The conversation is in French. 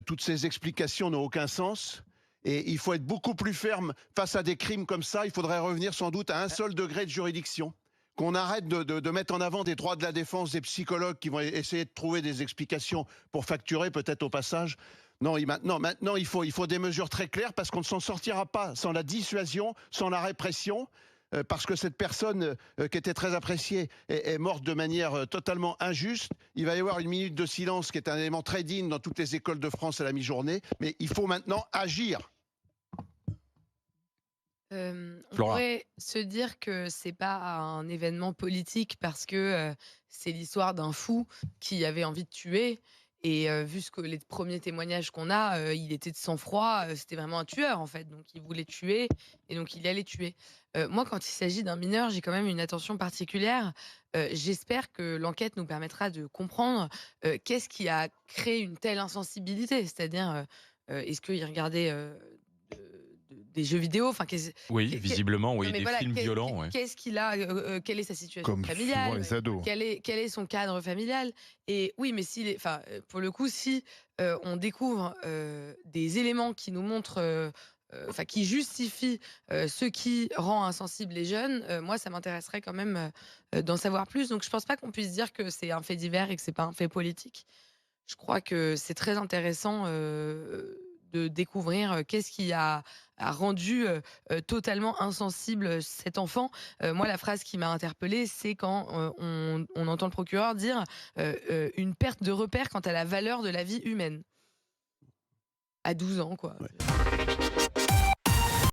toutes ces explications n'ont aucun sens. Et il faut être beaucoup plus ferme face à des crimes comme ça. Il faudrait revenir sans doute à un seul degré de juridiction. Qu'on arrête de mettre en avant des droits de la défense, des psychologues qui vont essayer de trouver des explications pour facturer peut-être au passage. Non, maintenant il faut des mesures très claires parce qu'on ne s'en sortira pas sans la dissuasion, sans la répression. Parce que cette personne qui était très appréciée est morte de manière totalement injuste. Il va y avoir une minute de silence qui est un élément très digne dans toutes les écoles de France à la mi-journée. Mais il faut maintenant agir. On Flora. pourrait se dire que c'est pas un événement politique parce que, c'est l'histoire d'un fou qui avait envie de tuer et vu ce que les premiers témoignages qu'on a, il était de sang-froid, c'était vraiment un tueur, en fait. Donc il voulait tuer et donc il allait tuer. Moi, quand il s'agit d'un mineur, j'ai quand même une attention particulière. J'espère que l'enquête nous permettra de comprendre, qu'est-ce qui a créé une telle insensibilité? C'est-à-dire, est-ce qu'il regardait, des jeux vidéo? Enfin, Oui, qu'est visiblement, non oui, mais des voilà, films violents, ouais. qu'est-ce qu'il a, quelle est sa situation Comme souvent familiale? les ados. Quel est son cadre familial? Et oui, mais s'il est enfin, pour le coup, si, on découvre, des éléments qui nous montrent, enfin qui justifient, ce qui rend insensibles les jeunes, moi ça m'intéresserait quand même, d'en savoir plus. Donc je pense pas qu'on puisse dire que c'est un fait divers et que c'est pas un fait politique. Je crois que c'est très intéressant, de découvrir, qu'est-ce qui a rendu, totalement insensible cet enfant. Moi, la phrase qui m'a interpellée, c'est quand, on entend le procureur dire, «Une perte de repère quant à la valeur de la vie humaine». À 12 ans, quoi. Ouais.